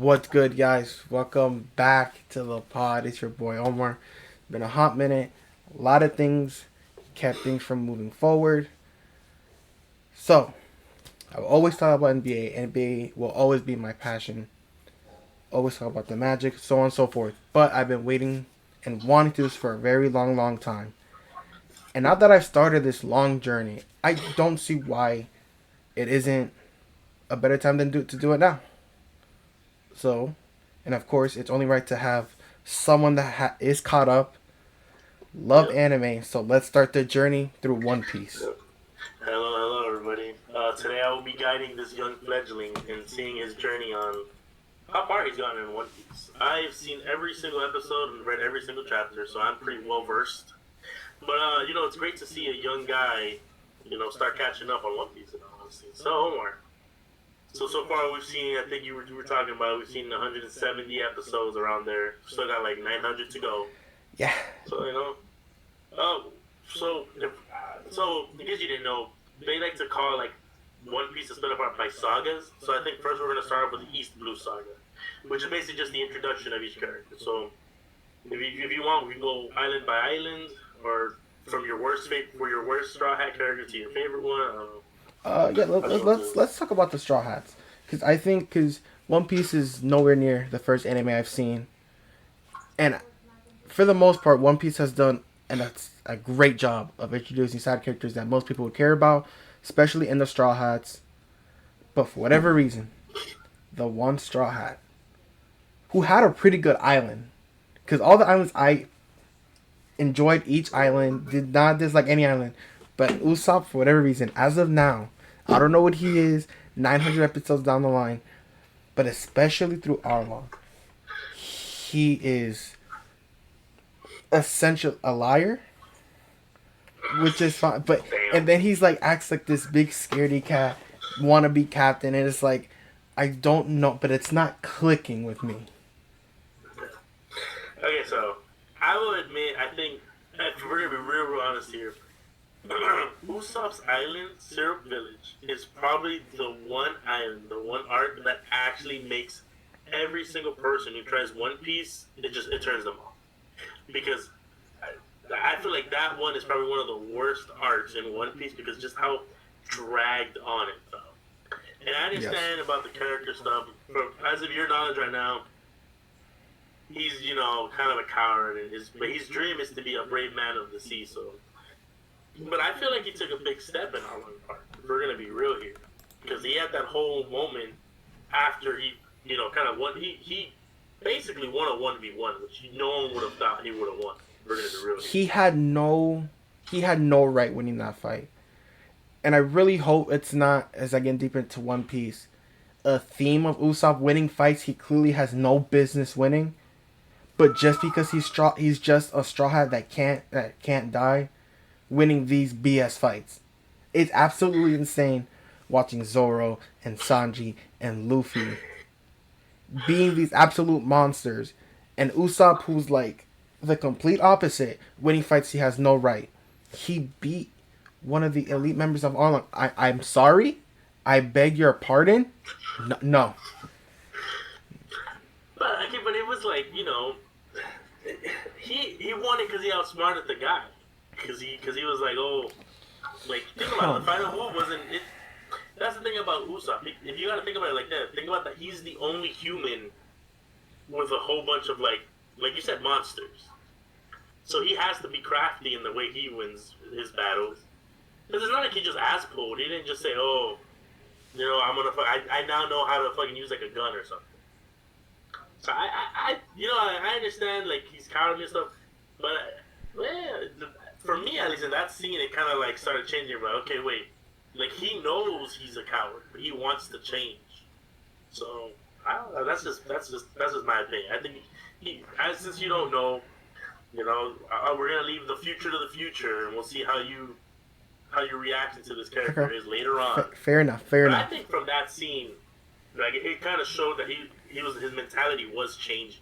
What's good, guys? Welcome back to the pod. It's your boy Omar. Been a hot minute. A lot of things kept things from moving forward. So, I will always talk about NBA. NBA will always be my passion. Always talk about the Magic, so on and so forth. But I've been waiting and wanting to do this for a very long, long time. And now that I've started this long journey, I don't see why it isn't a better time than to do it now. So, and of course, it's only right to have someone that is caught up, love Yep. anime. So let's start the journey through One Piece. Yep. Hello, everybody. Today I will be guiding this young fledgling and seeing his journey on how far he's gotten in One Piece. I've seen every single episode and read every single chapter, so I'm pretty well versed. But it's great to see a young guy, start catching up on One Piece. Honestly. So Omar, so far we've seen. I think you were talking about. We've seen 170 episodes around there. Still got like 900 to go. Yeah. So Oh, so in case you didn't know, they like to call like One Piece is split apart by sagas. So I think first we're gonna start off with the East Blue Saga, which is basically just the introduction of each character. So if you want, we can go island by island, or from your worst Straw Hat character to your favorite one. I don't know. Yeah. How do you want to do Let's talk about the Straw Hats because I think because One Piece is nowhere near the first anime I've seen, and for the most part, One Piece has done a great job of introducing side characters that most people would care about, especially in the Straw Hats. But for whatever reason, the one Straw Hat who had a pretty good island, because all the islands I enjoyed each island, did not dislike any island. But Usopp, for whatever reason, as of now, I don't know what he is, 900 episodes down the line, but especially through Arlong, he is essential a liar, which is fine. But Damn. and then he's like acts like this big scaredy cat, wannabe captain, and it's like I don't know, but it's not clicking with me. Okay, so I will admit, I think if we're gonna be real honest here, Usopp's Island, Syrup Village, is probably the one island, the one arc that actually makes every single person who tries One Piece, it turns them off. Because I feel like that one is probably one of the worst arcs in One Piece because just how dragged on it felt. And I Yes. understand about the character stuff. As of your knowledge right now, he's kind of a coward, and his dream is to be a brave man of the sea. So, but I feel like he took a big step in Arlong Park. If we're gonna be real here, because he had that whole moment after he kind of won. He basically won a 1v1, which no one would have thought he would have won. If we're gonna be real here. He had no right winning that fight. And I really hope it's not, as I get deeper into One Piece, a theme of Usopp winning fights he clearly has no business winning. But just because he's just a straw hat that can't die, winning these BS fights. It's absolutely insane watching Zoro and Sanji and Luffy being these absolute monsters, and Usopp, who's like the complete opposite, winning fights he has no right. He beat one of the elite members of Arlong. I'm sorry. I beg your pardon. No, no. But okay, but it was like he won it because he outsmarted the guy. Because he was like, oh, like think about it. The final move wasn't it. That's the thing about Usopp. If you gotta think about it like that, think about that. He's the only human with a whole bunch of like you said, monsters. So he has to be crafty in the way he wins his battles. Because it's not like he just ass pulled. He didn't just say, oh, I'm gonna. I now know how to fucking use like a gun or something. So I understand like he's cowardly and stuff, but for me at least in that scene, it kind of like started changing. But okay, wait, like he knows he's a coward, but he wants to change. So I don't know. That's just my opinion. I think since you don't know, we're gonna leave the future to the future, and we'll see how your reaction to this character Okay. is later on. Fair enough. Fair But I enough. think from that scene, like it kind of showed that his mentality was changing.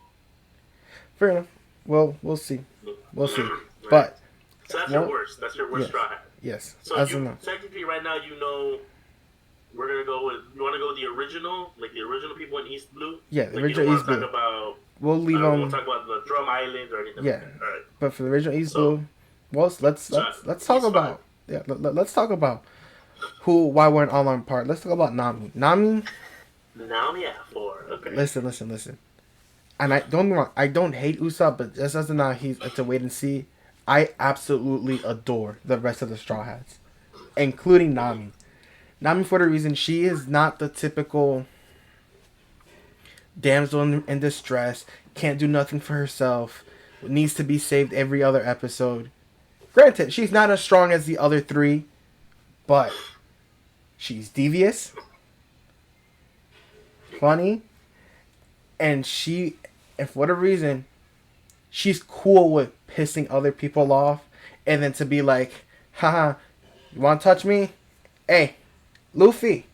Fair enough. Well, we'll see. We'll see. Right. But So that's well, your worst. That's your worst yes, straw hat. yes. So As you enough. technically right now you know we're gonna go with. You want to go with the original, like the original people in East Blue? Yeah, the like, original East Blue. Talk about, we'll leave we them. won't talk about the Drum Island or anything. Yeah, like that. All right. but for the original East Blue, well, let's talk about let's talk about why we're an online part. Let's talk about Nami. Nami at 4. Okay. Listen. And I don't get me wrong, I don't hate Usopp, but just as of now, it's a wait and see. I absolutely adore the rest of the Straw Hats, including Nami. Nami, for the reason she is not the typical damsel in distress, can't do nothing for herself, needs to be saved every other episode. Granted, she's not as strong as the other 3, but she's devious, funny, and for whatever reason, she's cool with pissing other people off, and then to be like, haha, you want to touch me? Hey, Luffy,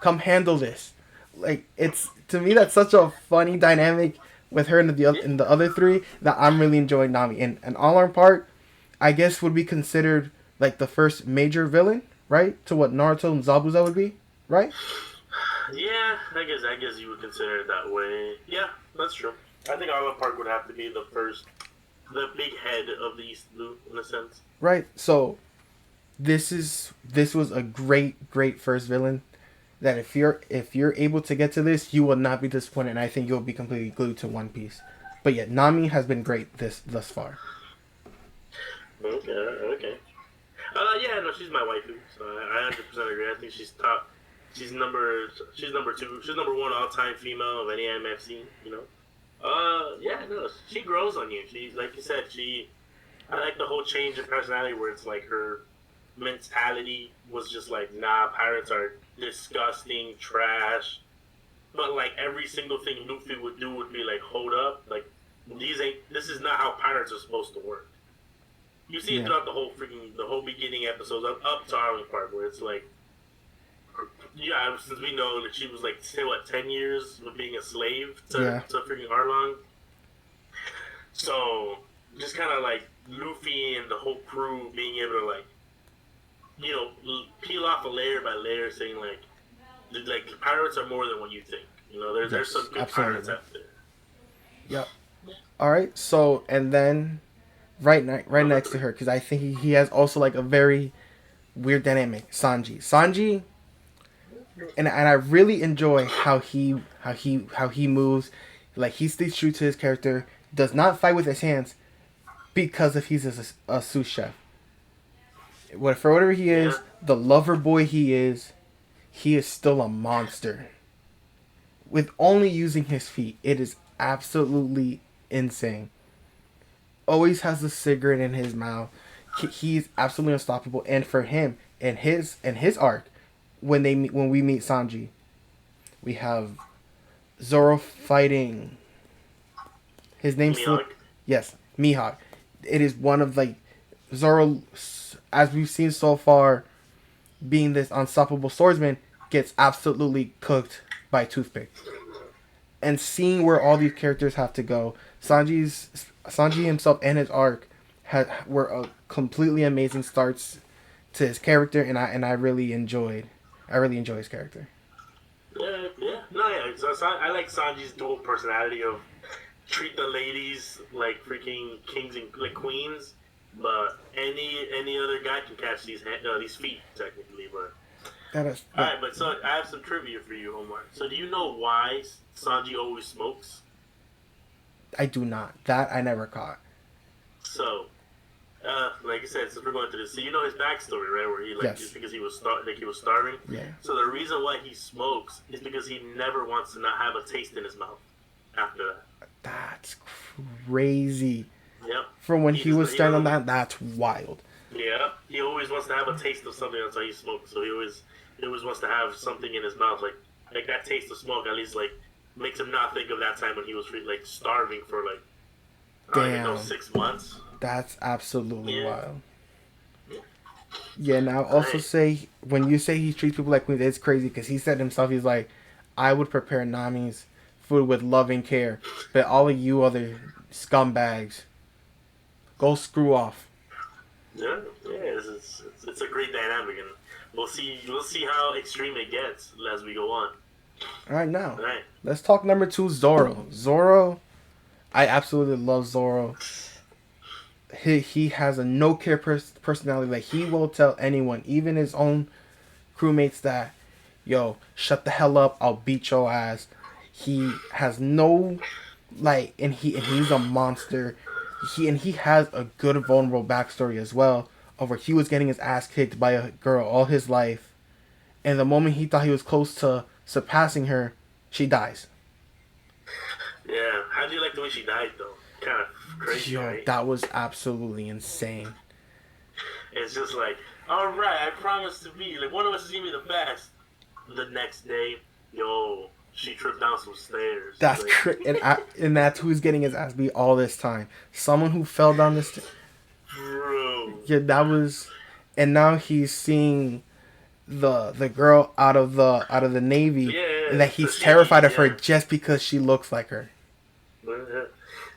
come handle this. Like, it's, to me, that's such a funny dynamic with her and the other 3 that I'm really enjoying Nami. And an all-arm part, I guess, would be considered like the first major villain, right? To what Naruto and Zabuza would be, right? Yeah, I guess you would consider it that way. Yeah, that's true. I think Arlong Park would have to be the big head of the East Blue in a sense. Right. So this was a great first villain. That if you're able to get to this, you will not be disappointed, and I think you'll be completely glued to One Piece. But yeah, Nami has been great thus far. Okay. Yeah, no, she's my waifu, so I 100% agree. I think she's top. She's number 2. She's number 1 all-time female of any anime I've seen. You know. Yeah, no, she grows on you. She's like you said. I like the whole change in personality where it's like her mentality was just like, nah, pirates are disgusting, trash. But like every single thing Luffy would do would be like, hold up, like this is not how pirates are supposed to work. You see it throughout the whole beginning episodes up to Arlong Park, where it's like, yeah, since we know that she was like, say what, 10 years of being a slave to freaking Arlong. So just kind of like Luffy and the whole crew being able to like, you know, peel off a layer by layer, saying like pirates are more than what you think. You know, there's some good pirates out there. Yep. All right. So and then right next to her, because I think he has also like a very weird dynamic. Sanji, and I really enjoy how he moves. Like, he stays true to his character. Does not fight with his hands because if he's a sous chef. For whatever he is, the lover boy he is still a monster. With only using his feet, it is absolutely insane. Always has a cigarette in his mouth. He's absolutely unstoppable. And for him and his arc, when we meet Sanji, we have Zoro fighting. His name's Mihawk. It is one of like Zoro, as we've seen so far, being this unstoppable swordsman, gets absolutely cooked by a toothpick. And seeing where all these characters have to go, Sanji himself and his arc were a completely amazing starts to his character, and I really enjoy his character. So I like Sanji's dual personality of treat the ladies like freaking kings and like queens, but any other guy can catch these feet technically. But alright, but so I have some trivia for you, Omar. So do you know why Sanji always smokes? I do not. That I never caught. So, like I said, since we're going through this, so you know his backstory, right? Where he just because he was starving. Yeah. So the reason why he smokes is because he never wants to not have a taste in his mouth after that. That's crazy. Yep. From when he was starting on that, that's wild. Yeah. He always wants to have a taste of something. That's why he smokes. So he always wants to have something in his mouth, like that taste of smoke. At least like makes him not think of that time when he was like starving for like I don't even know, 6 months. That's absolutely wild. Yeah, and I'll also say, when you say he treats people like queens, it's crazy because he said himself, he's like, I would prepare Nami's food with loving care, but all of you other scumbags, go screw off. Yeah, it's a great dynamic, and We'll see. We'll see how extreme it gets as we go on. All right, now All right. let's talk number 2, Zoro. Zoro, I absolutely love Zoro. He has a no care personality. Like he will tell anyone, even his own crewmates, that yo, shut the hell up, I'll beat your ass. He has no like, and he's a monster. He has a good vulnerable backstory as well, of where he was getting his ass kicked by a girl all his life, and the moment he thought he was close to surpassing her, she dies. Yeah. How do you like the way she died though? Kind of crazy, Yo, right? that was absolutely insane. It's just like, all right, I promise to be like one of us is gonna be the best. The next day, yo, she tripped down some stairs. That's Like, and that's who's getting his ass beat all this time. Someone who fell down the stairs. bro. Yeah, that was, and now he's seeing the girl out of the navy, Yeah, and that he's the terrified of her yeah. just because she looks like her.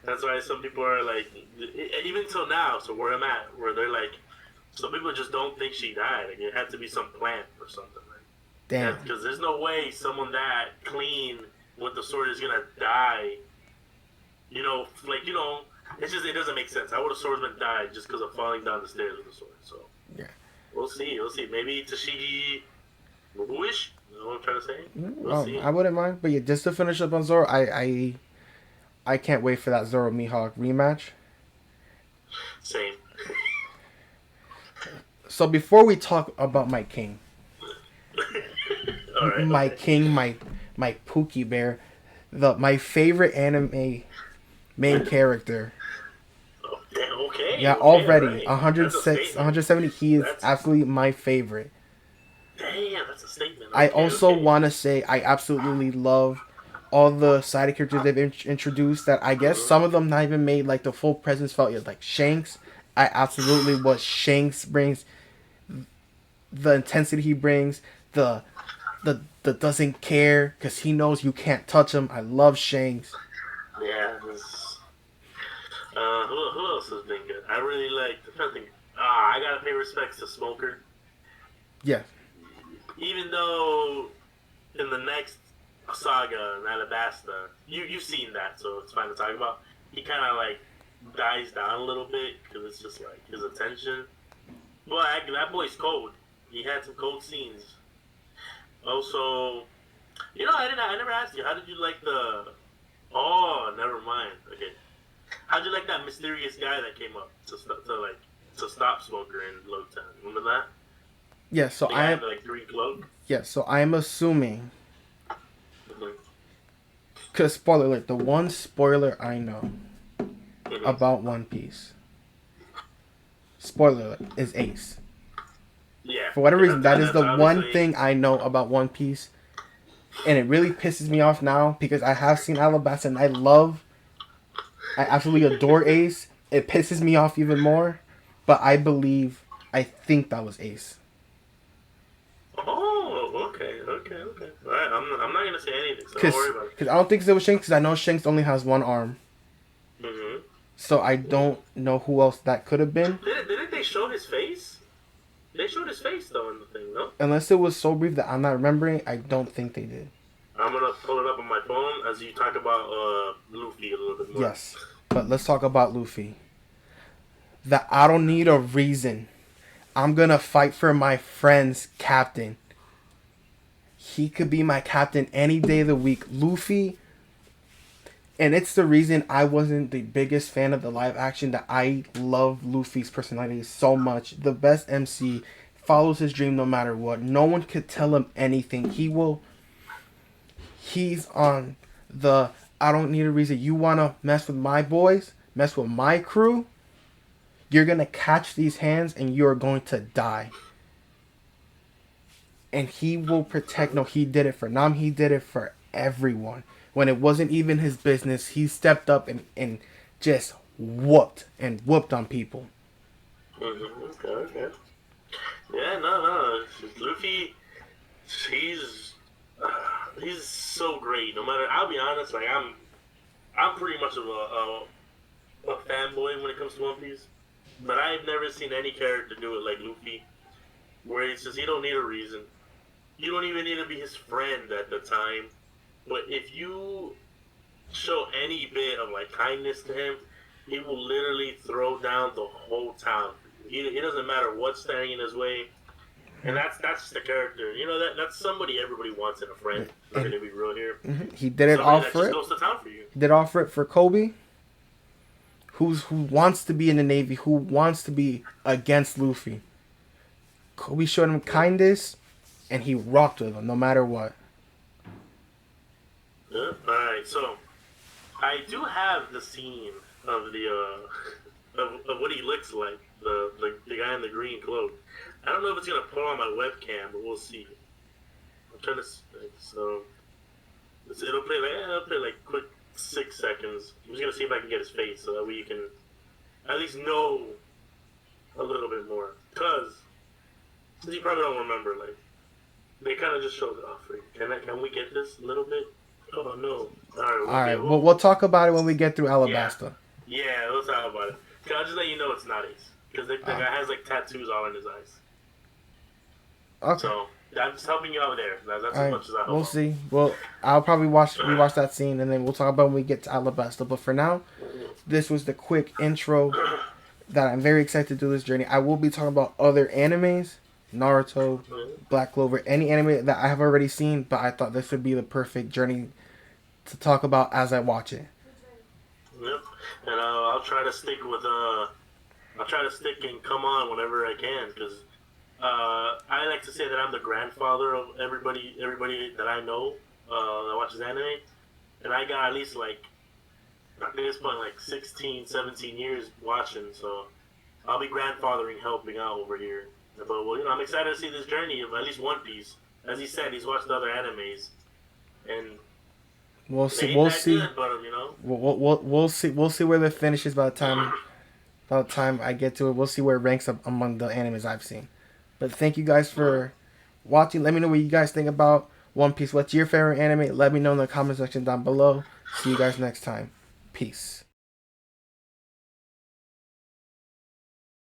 That's why some people are like, even till now. So where I'm at, where they're like, some people just don't think she died. Like it had to be some plant or something. Like, Damn. because there's no way someone that clean with the sword is gonna die. You know, like it's just it doesn't make sense. How would a swordsman die just because of falling down the stairs with a sword? So Yeah. we'll see. We'll see. Maybe Tashigi Mabuish. You know what I'm trying to say? We'll see. I wouldn't mind, but yeah, just to finish up on Zoro, I can't wait for that Zoro Mihawk rematch. Same. So before we talk about my king, All right. my Okay. king, my Pookie Bear, my favorite anime main character. Oh, damn, okay. Yeah, okay, already alright. 106, That's a statement. 170. He is That's- absolutely my favorite. Damn, that's a statement. I Okay, also okay. want to say I absolutely love all the side characters they've introduced. That I guess some of them not even made like the full presence felt yet. Like Shanks, I absolutely what Shanks brings, the intensity he brings, the doesn't care because he knows you can't touch him. I love Shanks. Yeah. Who else has been good? I really like. I'm trying to think. I gotta pay respects to Smoker. Yeah, Even though in the next saga in Alabasta, you've seen that, so it's fine to talk about. He kind of like dies down a little bit because it's just like his attention. But that boy's cold. He had some cold scenes. Also, I never asked you. How did you like the? Oh, never mind. Okay, how'd you like that mysterious guy that came up to stop Smoker in Lowtown? Remember that? yeah. So The guy I had the like green cloak. yeah. So I am assuming, Mhm. because spoiler alert, the one spoiler I know Mhm. about One Piece, spoiler alert, is Ace. Yeah. For whatever reason, that is that's the one obviously- thing I know about One Piece, and it really pisses me off now because I have seen Alabasta and I absolutely adore Ace. It pisses me off even more, but I think that was Ace. Oh, okay. All right, I'm not gonna say anything, so don't worry about it. Because I don't think it was Shanks, because I know Shanks only has one arm, Mm-hmm. so I don't know who else that could have been. Didn't they show his face? They showed his face though in the thing, no? Unless it was so brief that I'm not remembering, I don't think they did. I'm gonna pull it up on my phone as you talk about Luffy a little bit more. Yes, but let's talk about Luffy. That I don't need a reason. I'm gonna fight for my friend's captain. He could be my captain any day of the week. Luffy, and it's the reason I wasn't the biggest fan of the live action, that I love Luffy's personality so much. The best MC follows his dream no matter what. No one could tell him anything. He's on the I don't need a reason. You wanna mess with my boys, mess with my crew, you're gonna catch these hands and you're going to die. And he will protect. No, he did it for Nam. He did it for everyone. When it wasn't even his business, he stepped up and just whooped on people. Mm-hmm. Okay. Yeah, no. Luffy, he's so great. No matter, I'll be honest. Like I'm pretty much of a fanboy when it comes to One Piece, but I've never seen any character do it like Luffy. where he says he don't need a reason. You don't even need to be his friend at the time. But if you show any bit of like kindness to him, he will literally throw down the whole town. It doesn't matter what's standing in his way. And that's just the character. You know, that's somebody everybody wants in a friend. I'm gonna be real here. He did it all for it. Goes to town for you. He did offer it for Kobe, who wants to be in the Navy, who wants to be against Luffy. Kobe showed him kindness, and he rocked with him no matter what. Yeah. All right, so I do have the scene of the of what he looks like, the guy in the green cloak. I don't know if it's gonna put on my webcam, but we'll see. I'm trying to so it'll play like quick 6 seconds. I'm just gonna see if I can get his face so that way you can at least know a little bit more. Cause you probably don't remember, like they kind of just showed it off for you. Can we get this a little bit? Oh no! All right. Well, we'll talk about it when we get through Alabasta. Yeah, we'll talk about it. I'll just let you know it's not Ace because the guy has like tattoos all in his eyes. Okay. So I'm just helping you out there. That's as much as I hope. We'll see. Well, I'll probably rewatch that scene, and then we'll talk about when we get to Alabasta. But for now, this was the quick intro that I'm very excited to do this journey. I will be talking about other animes, Naruto, Black Clover, any anime that I have already seen, but I thought this would be the perfect journey to talk about as I watch it. Yep. And I'll try to stick with and come on whenever I can, because I like to say that I'm the grandfather of everybody that I know that watches anime, and I got at least like at this point like 16, 17 years watching, so I'll be grandfathering, helping out over here. But well, you know, I'm excited to see this journey of at least One Piece. As he said, he's watched other animes, and we'll see. We'll see. Good, but, you know, we'll see. We'll see where it finishes by the time I get to it. We'll see where it ranks up among the animes I've seen. But thank you guys for watching. Let me know what you guys think about One Piece. What's your favorite anime? Let me know in the comment section down below. See you guys next time. Peace.